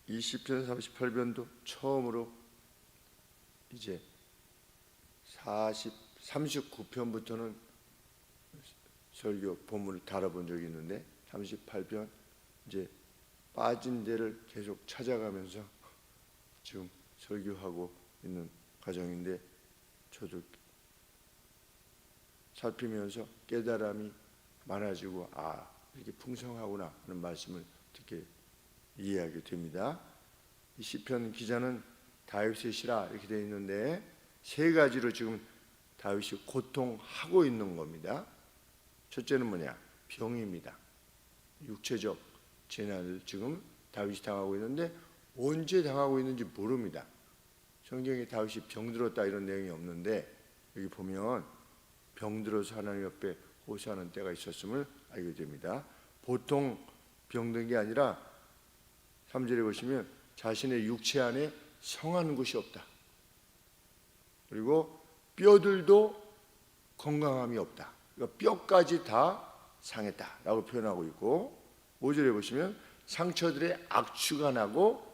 이 시편 38편도 처음으로 이제 39편부터는 설교 본문을 다뤄본 적이 있는데 38편 이제 빠진 데를 계속 찾아가면서 지금 설교하고 있는 과정인데, 저도 살피면서 깨달음이 많아지고 이렇게 풍성하구나 하는 말씀을 듣게 이해하게 됩니다. 이 시편 기자는 다윗의 시라 이렇게 되어 있는데 세 가지로 지금 다윗이 고통하고 있는 겁니다. 첫째는 뭐냐? 병입니다. 육체적 재난을 지금 다윗이 당하고 있는데 언제 당하고 있는지 모릅니다. 성경에 다윗이 병들었다 이런 내용이 없는데 여기 보면 병들어서 하나님 옆에 호소하는 때가 있었음을 알게 됩니다. 보통 병든 게 아니라 3절에 보시면 자신의 육체 안에 성한 곳이 없다. 그리고 뼈들도 건강함이 없다. 그러니까 뼈까지 다 상했다라고 표현하고 있고, 5절에 보시면 상처들의 악취가 나고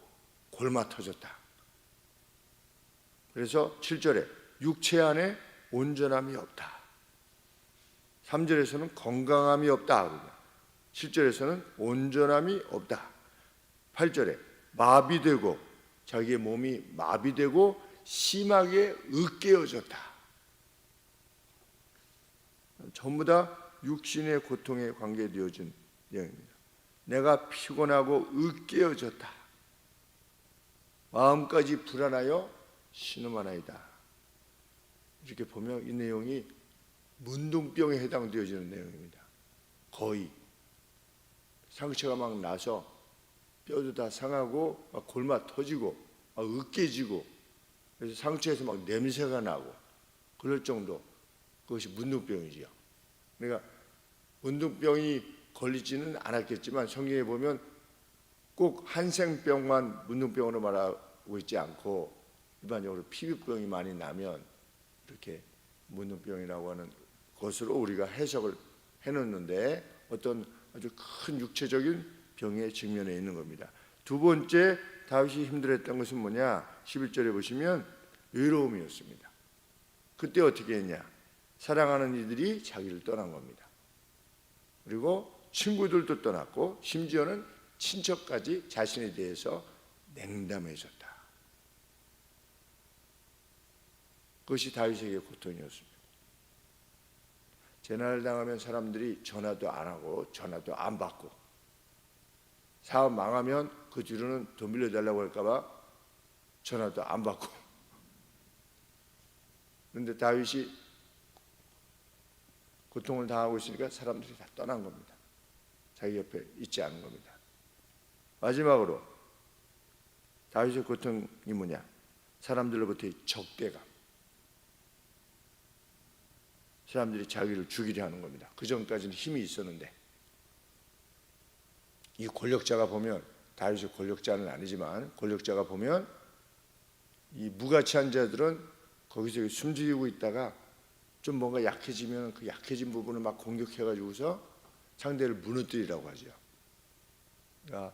골마 터졌다. 그래서 7절에 육체 안에 온전함이 없다. 3절에서는 건강함이 없다. 7절에서는 온전함이 없다. 8절에 마비되고 자기의 몸이 마비되고 심하게 으깨어졌다. 전부 다 육신의 고통에 관계되어진 내용입니다. 내가 피곤하고 으깨어졌다. 마음까지 불안하여 신음하나이다. 이렇게 보면 이 내용이 문둥병에 해당되어지는 내용입니다. 거의 상처가 막 나서 뼈도 다 상하고 막 골마 터지고 막 으깨지고, 그래서 상처에서 막 냄새가 나고 그럴 정도, 그것이 문둥병이지요. 그러니까 문둥병이 걸리지는 않았겠지만 성경에 보면 꼭 한생병만 문둥병으로 말하고 있지 않고 일반적으로 피부병이 많이 나면 이렇게 문둥병이라고 하는 것으로 우리가 해석을 해놓는데 어떤 아주 큰 육체적인 병에 직면해 있는 겁니다. 두 번째 다윗이 힘들었던 것은 뭐냐? 11절에 보시면 외로움이었습니다. 그때 어떻게 했냐? 사랑하는 이들이 자기를 떠난 겁니다. 그리고 친구들도 떠났고 심지어는 친척까지 자신에 대해서 냉담해졌다. 그것이 다윗에게 고통이었습니다. 재난을 당하면 사람들이 전화도 안 하고 전화도 안 받고, 사업 망하면 그 뒤로는 돈 빌려달라고 할까봐 전화도 안 받고. 그런데 다윗이 고통을 당하고 있으니까 사람들이 다 떠난 겁니다. 자기 옆에 있지 않은 겁니다. 마지막으로 다윗의 고통이 뭐냐? 사람들로부터의 적대감. 사람들이 자기를 죽이려 하는 겁니다. 그 전까지는 힘이 있었는데, 이 권력자가 보면, 다윗의 권력자는 아니지만 권력자가 보면 이 무가치한 자들은 거기서 숨지고 있다가 좀 뭔가 약해지면 그 약해진 부분을 막 공격해가지고서 상대를 무너뜨리라고 하죠. 그러니까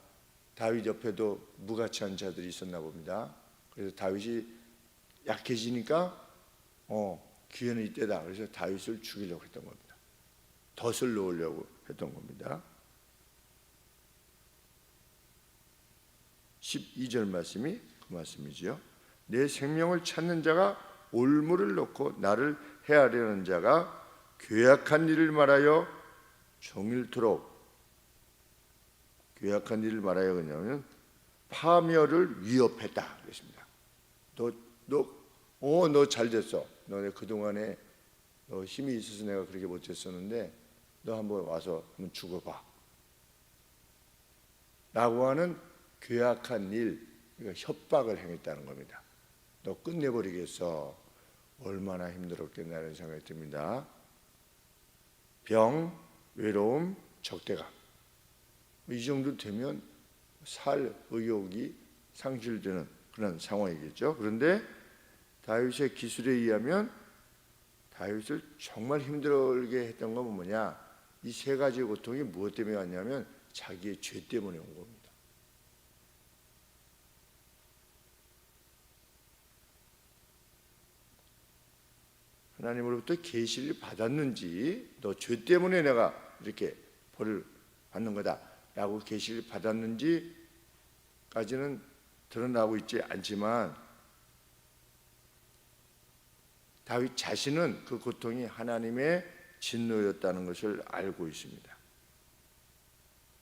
다윗 옆에도 무가치한 자들이 있었나 봅니다. 그래서 다윗이 약해지니까 기회는 이때다. 그래서 다윗을 죽이려고 했던 겁니다. 덫을 놓으려고 했던 겁니다. 12절 말씀이 그 말씀이지요. 내 생명을 찾는 자가 올무를 놓고 나를 해하려는 자가 괴악한 일을 말하여 종일토록, 괴악한 일을 말하여 그냐면 파멸을 위협했다 그랬습니다. 너 잘 됐어. 너네 그동안에 너 힘이 있어서 내가 그렇게 못했었는데 너 한번 와서 한번 죽어봐 라고 하는 괴악한 일, 그러니까 협박을 행했다는 겁니다. 너 끝내버리겠어. 얼마나 힘들었겠나는 생각이 듭니다. 병, 외로움, 적대감, 이 정도 되면 살 의욕이 상실되는 그런 상황이겠죠. 그런데 다윗의 기술에 의하면 다윗을 정말 힘들게 했던 건 뭐냐? 이 세 가지 고통이 무엇 때문에 왔냐면 자기의 죄 때문에 온 겁니다. 하나님으로부터 계시를 받았는지, 너 죄 때문에 내가 이렇게 벌을 받는 거다라고 계시를 받았는지까지는 드러나고 있지 않지만 다윗 자신은 그 고통이 하나님의 진노였다는 것을 알고 있습니다.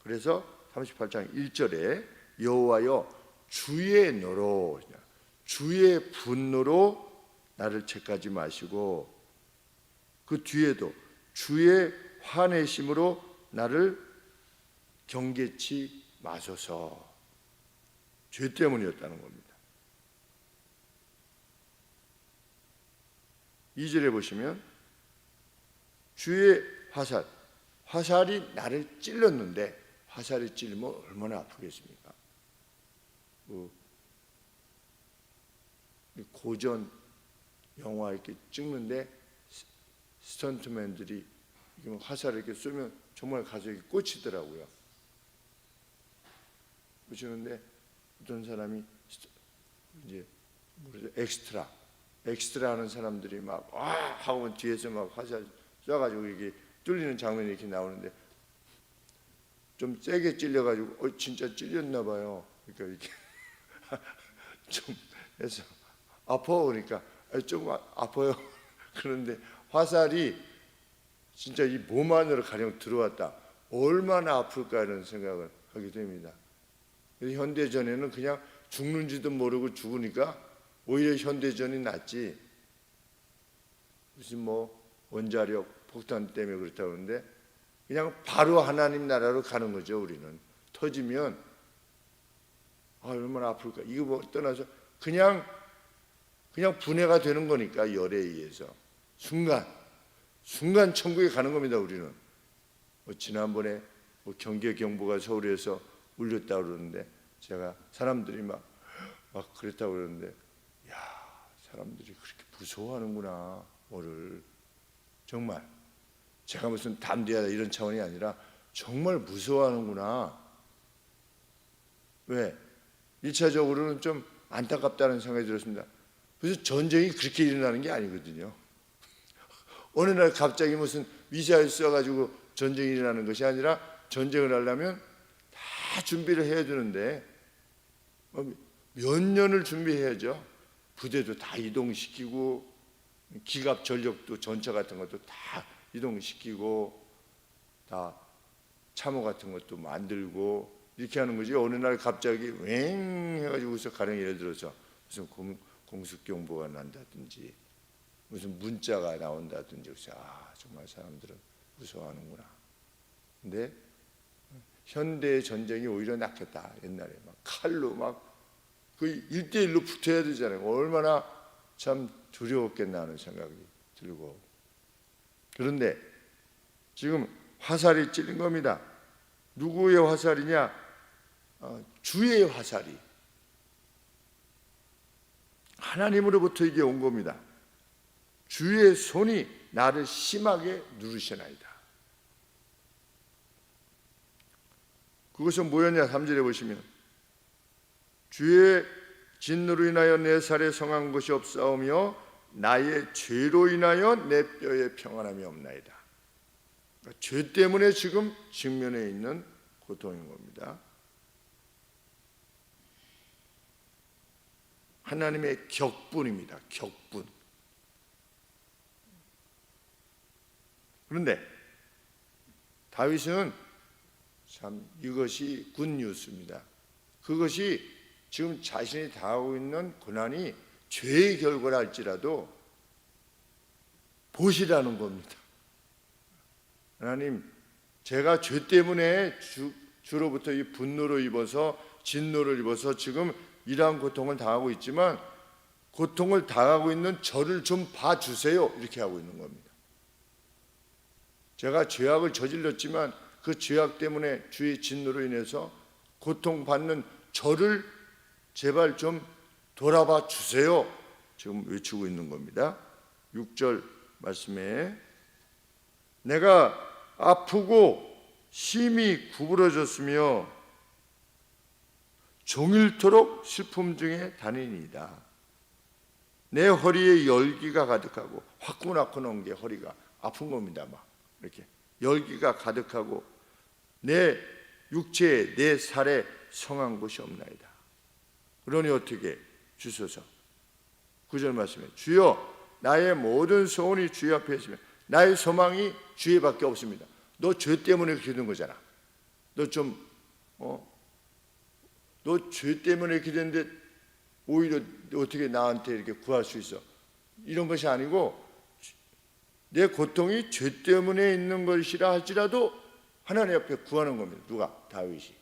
그래서 38장 1절에 여호와여 주의 노로, 주의 분노로 나를 책하지 마시고 그 뒤에도 주의 화내심으로 나를 경계치 마소서. 죄 때문이었다는 겁니다. 2절에 보시면 주의 화살이 나를 찔렀는데, 화살이 찔리면 얼마나 아프겠습니까? 고전 영화 이렇게 찍는데 스턴트맨들이 화살을 이렇게 쏘면 정말 가서 이렇게 꽂히더라고요. 꽂히는데 어떤 사람이 이제 엑스트라 하는 사람들이 막 하고 뒤에서 막 화살 쏴가지고 이게 뚫리는 장면이 이렇게 나오는데 좀 세게 찔려가지고 진짜 찔렸나 봐요. 그러니까 이렇게 좀 해서 아파. 그러니까 좀 아파요. 그런데 화살이 진짜 이 몸 안으로 가령 들어왔다. 얼마나 아플까 이런 생각을 하게 됩니다. 현대전에는 그냥 죽는지도 모르고 죽으니까 오히려 현대전이 낫지. 무슨 원자력 폭탄 때문에 그렇다고 하는데 그냥 바로 하나님 나라로 가는 거죠. 우리는 터지면 얼마나 아플까. 이거 떠나서 그냥 분해가 되는 거니까, 열에 의해서 순간 천국에 가는 겁니다. 우리는 지난번에 경계 경보가 서울에서 울렸다고 그러는데 제가 사람들이 막 그랬다고 그러는데, 야, 사람들이 그렇게 무서워하는구나. 뭐를 정말 제가 무슨 담대하다 이런 차원이 아니라 정말 무서워하는구나. 왜? 1차적으로는 좀 안타깝다는 생각이 들었습니다. 무슨 전쟁이 그렇게 일어나는 게 아니거든요. 어느 날 갑자기 무슨 미사일 쏴가지고 전쟁이 일어나는 것이 아니라, 전쟁을 하려면 다 준비를 해야 되는데 몇 년을 준비해야죠. 부대도 다 이동시키고 기갑 전력도 전차 같은 것도 다 이동시키고 다 참호 같은 것도 만들고 이렇게 하는 거지. 어느 날 갑자기 왱 해가지고서 가령 예를 들어서 무슨 공습경보가 난다든지 무슨 문자가 나온다든지, 그래서 정말 사람들은 무서워하는구나. 근데 현대 전쟁이 오히려 낫겠다. 옛날에 막 칼로 막 그 1대1로 붙어야 되잖아요. 얼마나 참 두려웠겠나 하는 생각이 들고. 그런데 지금 화살이 찔린 겁니다. 누구의 화살이냐? 주의 화살이 하나님으로부터 이게 온 겁니다. 주의 손이 나를 심하게 누르시나이다. 그것은 뭐였냐? 3절에 보시면 주의 진노로 인하여 내 살에 성한 것이 없사오며 나의 죄로 인하여 내 뼈에 평안함이 없나이다. 그러니까 죄 때문에 지금 직면해 있는 고통인 겁니다. 하나님의 격분입니다. 격분. 그런데 다윗은 참 이것이 굿뉴스입니다. 그것이 지금 자신이 당하고 있는 고난이 죄의 결과라 할지라도 보시라는 겁니다. 하나님, 제가 죄 때문에 주로부터 이 분노를 입어서 진노를 입어서 지금 이러한 고통을 당하고 있지만 고통을 당하고 있는 저를 좀 봐주세요. 이렇게 하고 있는 겁니다. 제가 죄악을 저질렀지만 그 죄악 때문에 주의 진노로 인해서 고통받는 저를 제발 좀 돌아봐 주세요. 지금 외치고 있는 겁니다. 6절 말씀에 내가 아프고 심히 구부러졌으며 종일토록 슬픔 중에 다니니이다. 내 허리에 열기가 가득하고 화끈화끈 한 게 허리가 아픈 겁니다. 막 이렇게 열기가 가득하고 내 육체에 내 살에 성한 곳이 없나이다. 그러니 어떻게 주소서. 9절 말씀에 주여 나의 모든 소원이 주의 앞에 있으며 나의 소망이 주의 밖에 없습니다. 너 죄 때문에 그렇게 된 거잖아. 너 죄 때문에 이렇게 됐는데 오히려 어떻게 나한테 이렇게 구할 수 있어? 이런 것이 아니고 내 고통이 죄 때문에 있는 것이라 할지라도 하나님 앞에 구하는 겁니다. 누가? 다윗이.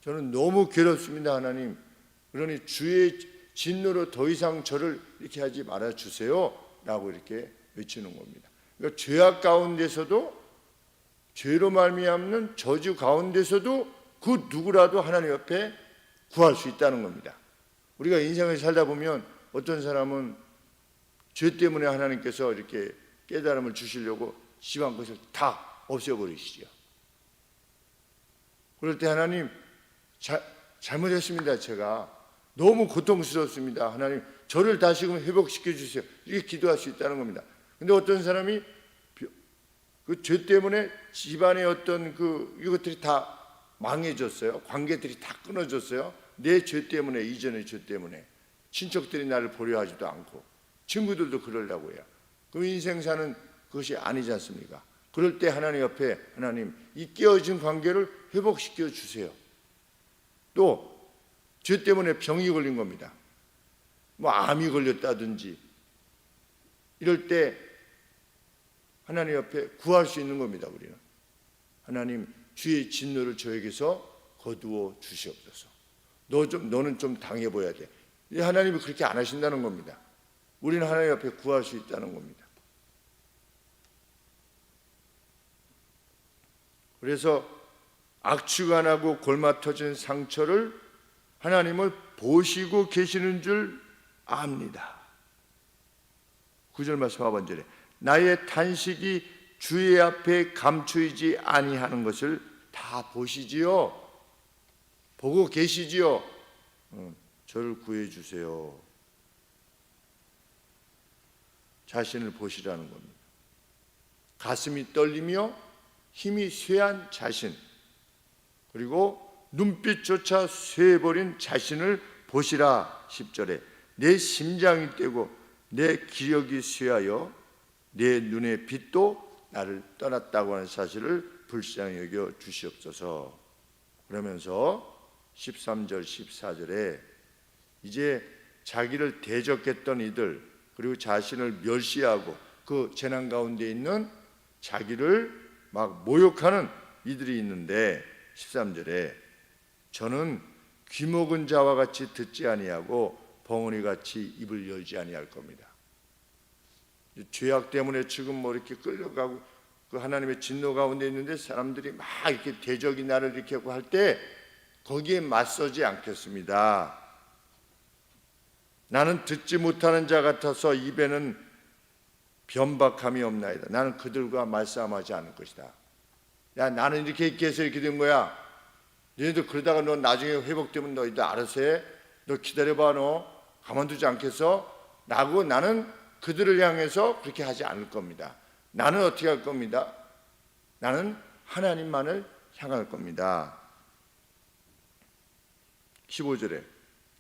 저는 너무 괴롭습니다, 하나님. 그러니 주의 진노로 더 이상 저를 이렇게 하지 말아 주세요 라고 이렇게 외치는 겁니다. 그러니까 죄악 가운데서도 죄로 말미암는 저주 가운데서도 그 누구라도 하나님 앞에 구할 수 있다는 겁니다. 우리가 인생을 살다 보면 어떤 사람은 죄 때문에 하나님께서 이렇게 깨달음을 주시려고 심한 것을 다 없애버리시죠. 그럴 때 하나님 잘못했습니다. 제가 너무 고통스럽습니다. 하나님 저를 다시금 회복시켜 주세요. 이렇게 기도할 수 있다는 겁니다. 근데 어떤 사람이 그 죄 때문에 집안의 어떤 이것들이 다 망해졌어요. 관계들이 다 끊어졌어요. 내 죄 때문에, 이전의 죄 때문에 친척들이 나를 보려 하지도 않고 친구들도 그러려고 해요. 그 인생 사는 것이 아니지 않습니까? 그럴 때 하나님 옆에 하나님 이 깨어진 관계를 회복시켜 주세요. 또 죄 때문에 병이 걸린 겁니다. 뭐 암이 걸렸다든지 이럴 때 하나님 옆에 구할 수 있는 겁니다. 우리는 하나님 주의 진노를 저에게서 거두어 주시옵소서. 너는 좀 당해봐야 돼. 하나님이 그렇게 안 하신다는 겁니다. 우리는 하나님 앞에 구할 수 있다는 겁니다. 그래서 악취가 나고 골마 터진 상처를 하나님을 보시고 계시는 줄 압니다. 9절 말씀 하반절에 나의 탄식이 주의 앞에 감추이지 아니하는 것을 다 보시지요. 보고 계시지요. 저를 구해 주세요. 자신을 보시라는 겁니다. 가슴이 떨리며 힘이 쇠한 자신, 그리고 눈빛조차 쇠해버린 자신을 보시라. 10절에 내 심장이 떼고 내 기력이 쇠하여 내 눈의 빛도 나를 떠났다고 하는 사실을 불쌍히 여겨 주시옵소서. 그러면서 13절 14절에 이제 자기를 대적했던 이들, 그리고 자신을 멸시하고 그 재난 가운데 있는 자기를 막 모욕하는 이들이 있는데 13절에 저는 귀먹은 자와 같이 듣지 아니하고 벙어리 같이 입을 열지 아니할 겁니다. 죄악 때문에 지금 뭐 이렇게 끌려가고 그 하나님의 진노 가운데 있는데 사람들이 막 이렇게 대적이 나를 이렇게 하고 할 때 거기에 맞서지 않겠습니다. 나는 듣지 못하는 자 같아서 입에는 변박함이 없나이다. 나는 그들과 말싸움하지 않을 것이다. 야, 나는 이렇게 있게 해서 이렇게 된 거야. 너희들 그러다가 너 나중에 회복되면 너희들 알아서 해. 너 기다려봐. 너 가만두지 않겠어? 라고 나는 그들을 향해서 그렇게 하지 않을 겁니다. 나는 어떻게 할 겁니다? 나는 하나님만을 향할 겁니다. 15절에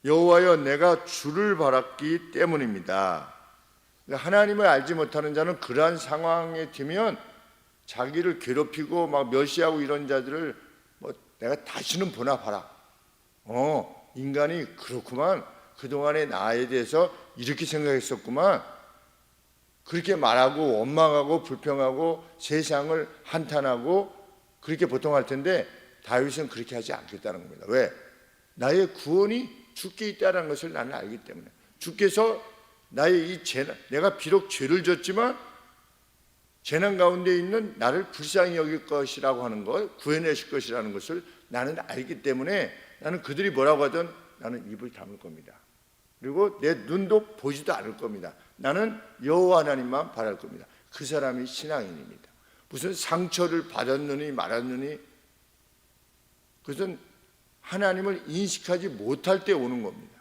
여호와여 내가 주를 바랐기 때문입니다. 하나님을 알지 못하는 자는 그러한 상황에 들면 자기를 괴롭히고 막 멸시하고 이런 자들을 뭐 내가 다시는 보나 봐라. 인간이 그렇구만. 그동안의 나에 대해서 이렇게 생각했었구만. 그렇게 말하고 원망하고 불평하고 세상을 한탄하고 그렇게 보통 할 텐데 다윗은 그렇게 하지 않겠다는 겁니다. 왜? 나의 구원이 주께 있다는 것을 나는 알기 때문에 주께서 나의 이 재난, 내가 비록 죄를 졌지만 재난 가운데 있는 나를 불쌍히 여길 것이라고 하는 걸 구해내실 것이라는 것을 나는 알기 때문에 나는 그들이 뭐라고 하든 나는 입을 다물 겁니다. 그리고 내 눈도 보지도 않을 겁니다. 나는 여호와 하나님만 바랄 겁니다. 그 사람이 신앙인입니다. 무슨 상처를 받았느니 말았느니 그것은 하나님을 인식하지 못할 때 오는 겁니다.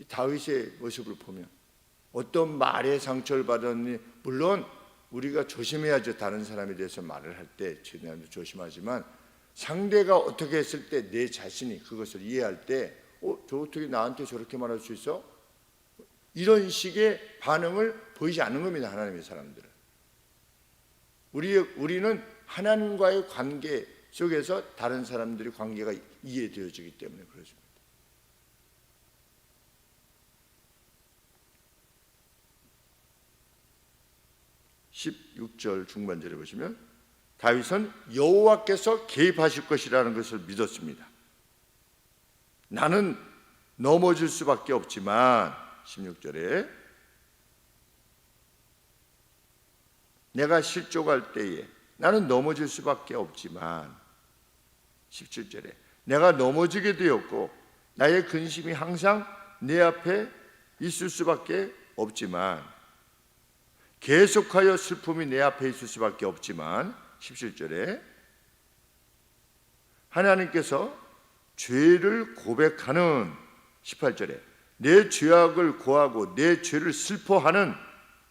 다윗의 모습을 보면 어떤 말에 상처를 받았니, 물론 우리가 조심해야죠. 다른 사람에 대해서 말을 할 때 최대한 조심하지만 상대가 어떻게 했을 때 내 자신이 그것을 이해할 때 저 어떻게 나한테 저렇게 말할 수 있어? 이런 식의 반응을 보이지 않는 겁니다. 하나님의 사람들은. 우리는 하나님과의 관계 속에서 다른 사람들의 관계가 이해되어지기 때문에 그렇습니다. (16절) 중반절에 보시면 다윗은 여호와께서 개입하실 것이라는 것을 믿었습니다. 나는 넘어질 수밖에 없지만 16절에 내가 실족할 때에 나는 넘어질 수밖에 없지만 17절에 내가 넘어지게 되었고 나의 근심이 항상 내 앞에 있을 수밖에 없지만 계속하여 슬픔이 내 앞에 있을 수밖에 없지만 17절에 하나님께서 죄를 고백하는 18절에 내 죄악을 고하고 내 죄를 슬퍼하는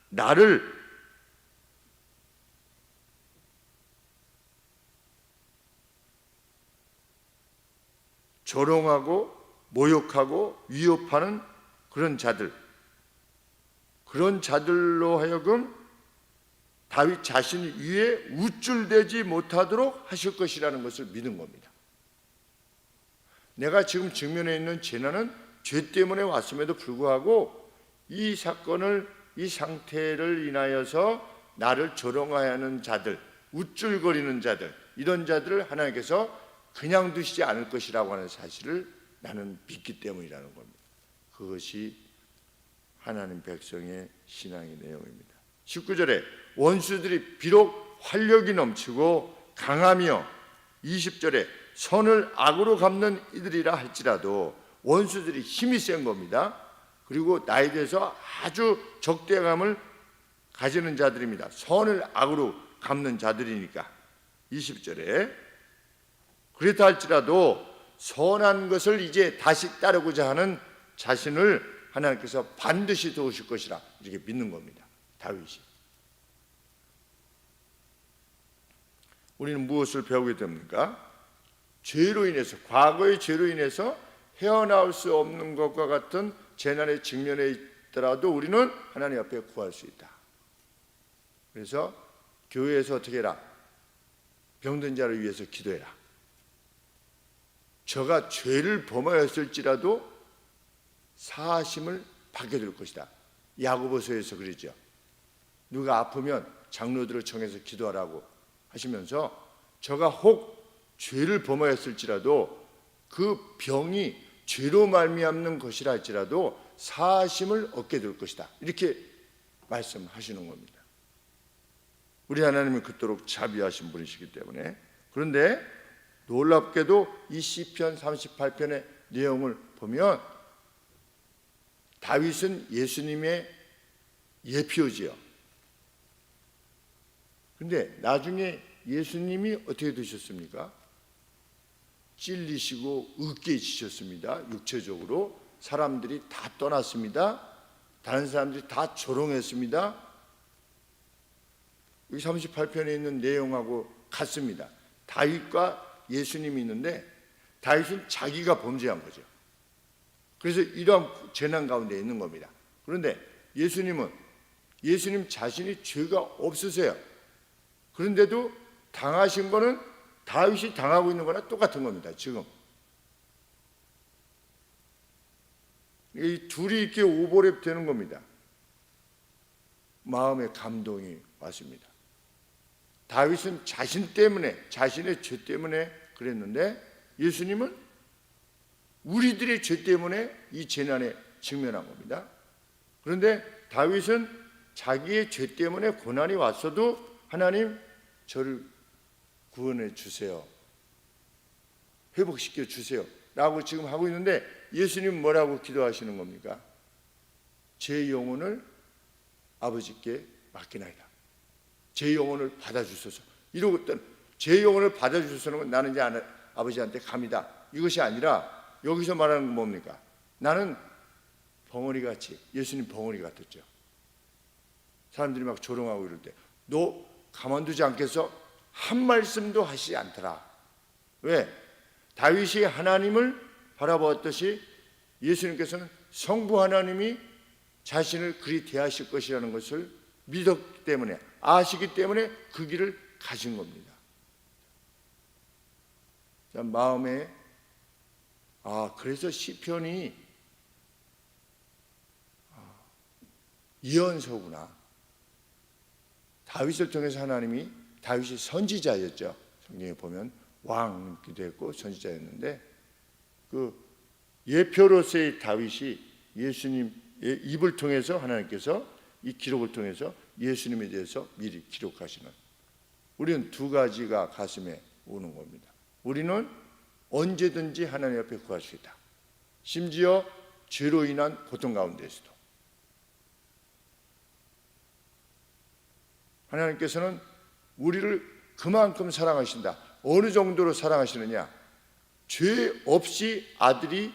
나를 조롱하고 모욕하고 위협하는 그런 자들로 하여금 다윗 자신 위에 우쭐대지 못하도록 하실 것이라는 것을 믿은 겁니다. 내가 지금 직면해 있는 재난은 죄 때문에 왔음에도 불구하고 이 사건을, 이 상태를 인하여서 나를 조롱하는 자들, 우쭐거리는 자들, 이런 자들을 하나님께서 그냥 두시지 않을 것이라고 하는 사실을 나는 믿기 때문이라는 겁니다. 그것이 하나님 백성의 신앙의 내용입니다. 19절에 원수들이 비록 활력이 넘치고 강하며 20절에 선을 악으로 갚는 이들이라 할지라도 원수들이 힘이 센 겁니다. 그리고 나에 대해서 아주 적대감을 가지는 자들입니다. 선을 악으로 갚는 자들이니까. 20절에 그렇다 할지라도 선한 것을 이제 다시 따르고자 하는 자신을 하나님께서 반드시 도우실 것이라 이렇게 믿는 겁니다. 다윗이. 우리는 무엇을 배우게 됩니까? 죄로 인해서, 과거의 죄로 인해서 헤어나올 수 없는 것과 같은 재난에 직면해 있더라도 우리는 하나님 앞에 구할 수 있다. 그래서 교회에서 어떻게 해라? 병든 자를 위해서 기도해라. 저가 죄를 범하였을지라도 사하심을 받게 될 것이다. 야고보서에서 그러죠. 누가 아프면 장로들을 청해서 기도하라고 하시면서 저가 혹 죄를 범하였을지라도 그 병이 죄로 말미암는 것이라 할지라도 사하심을 얻게 될 것이다. 이렇게 말씀하시는 겁니다. 우리 하나님은 그토록 자비하신 분이시기 때문에. 그런데 놀랍게도 이 시편 38편의 내용을 보면 다윗은 예수님의 예표지요. 그런데 나중에 예수님이 어떻게 되셨습니까? 찔리시고 으깨지셨습니다. 육체적으로 사람들이 다 떠났습니다. 다른 사람들이 다 조롱했습니다. 여기 38편에 있는 내용하고 같습니다. 다윗과 예수님이 있는데 다윗은 자기가 범죄한 거죠. 그래서 이러한 재난 가운데 있는 겁니다. 그런데 예수님 자신이 죄가 없으세요. 그런데도 당하신 거는 다윗이 당하고 있는 거나 똑같은 겁니다. 지금 이 둘이 이렇게 오버랩 되는 겁니다. 마음의 감동이 왔습니다. 다윗은 자신 때문에, 자신의 죄 때문에 그랬는데 예수님은 우리들의 죄 때문에 이 재난에 직면한 겁니다. 그런데 다윗은 자기의 죄 때문에 고난이 왔어도 하나님 저를 구원해 주세요, 회복시켜 주세요 라고 지금 하고 있는데 예수님 뭐라고 기도하시는 겁니까? 제 영혼을 아버지께 맡기나이다. 제 영혼을 받아주소서. 이러거든. 제 영혼을 받아주소서는 나는 이제 아버지한테 갑니다. 이것이 아니라 여기서 말하는 건 뭡니까? 나는 벙어리같이, 예수님 벙어리 같았죠. 사람들이 막 조롱하고 이럴 때 너 가만두지 않겠어? 한 말씀도 하시지 않더라. 왜? 다윗이 하나님을 바라보았듯이 예수님께서는 성부 하나님이 자신을 그리 대하실 것이라는 것을 믿었기 때문에, 아시기 때문에 그 길을 가신 겁니다. 자, 마음에 그래서 시편이 예언서구나. 다윗을 통해서 하나님이, 다윗이 선지자였죠. 성경에 보면 왕이기도 했고 선지자였는데, 그 예표로서의 다윗이 예수님의 입을 통해서 하나님께서 이 기록을 통해서 예수님에 대해서 미리 기록하시는, 우리는 두 가지가 가슴에 오는 겁니다. 우리는 언제든지 하나님 앞에 구할 수 있다. 심지어 죄로 인한 고통 가운데서도 하나님께서는 우리를 그만큼 사랑하신다. 어느 정도로 사랑하시느냐? 죄 없이 아들이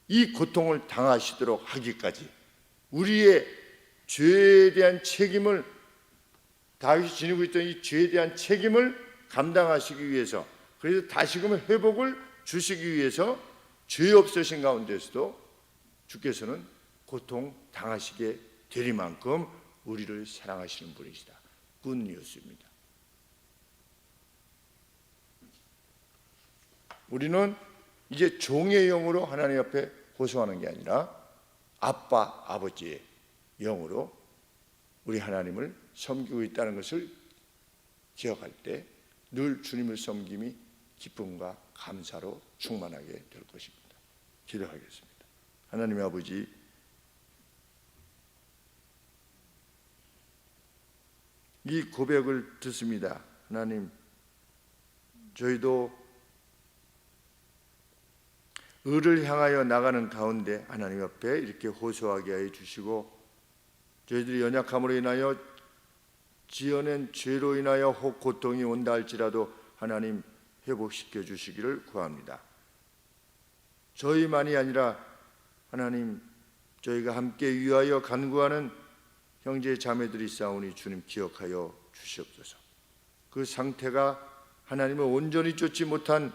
이 고통을 당하시도록 하기까지, 우리의 죄에 대한 책임을, 다윗이 지니고 있던 이 죄에 대한 책임을 감당하시기 위해서, 그래서 다시금 회복을 주시기 위해서 죄 없으신 가운데서도 주께서는 고통 당하시게 되리만큼 우리를 사랑하시는 분이시다. 굿뉴스입니다. 우리는 이제 종의 영으로 하나님 앞에 호소하는 게 아니라 아빠, 아버지의 영으로 우리 하나님을 섬기고 있다는 것을 기억할 때 늘 주님을 섬김이 기쁨과 감사로 충만하게 될 것입니다. 기도하겠습니다. 하나님의 아버지, 이 고백을 듣습니다. 하나님, 저희도 의를 향하여 나가는 가운데 하나님 앞에 이렇게 호소하게 하여 주시고, 저희들이 연약함으로 인하여 지어낸 죄로 인하여 혹 고통이 온다 할지라도 하나님 회복시켜 주시기를 구합니다. 저희만이 아니라 하나님, 저희가 함께 위하여 간구하는 형제 자매들이 싸우니 주님 기억하여 주시옵소서. 그 상태가 하나님을 온전히 쫓지 못한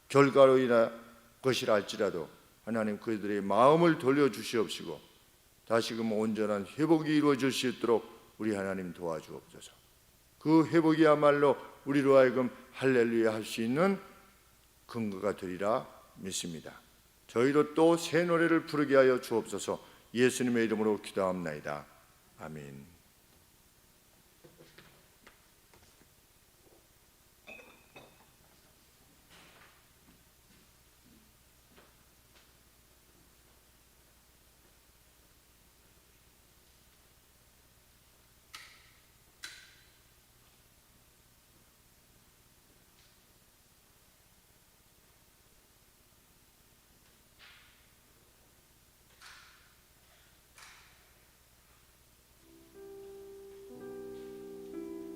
결과로 인한 것이라 할지라도 하나님 그들의 마음을 돌려주시옵시고 다시금 온전한 회복이 이루어질 수 있도록 우리 하나님 도와주옵소서. 그 회복이야말로 우리로 하여금 할렐루야 할 수 있는 근거가 되리라 믿습니다. 저희도 또 새 노래를 부르게 하여 주옵소서. 예수님의 이름으로 기도합나이다. 아멘.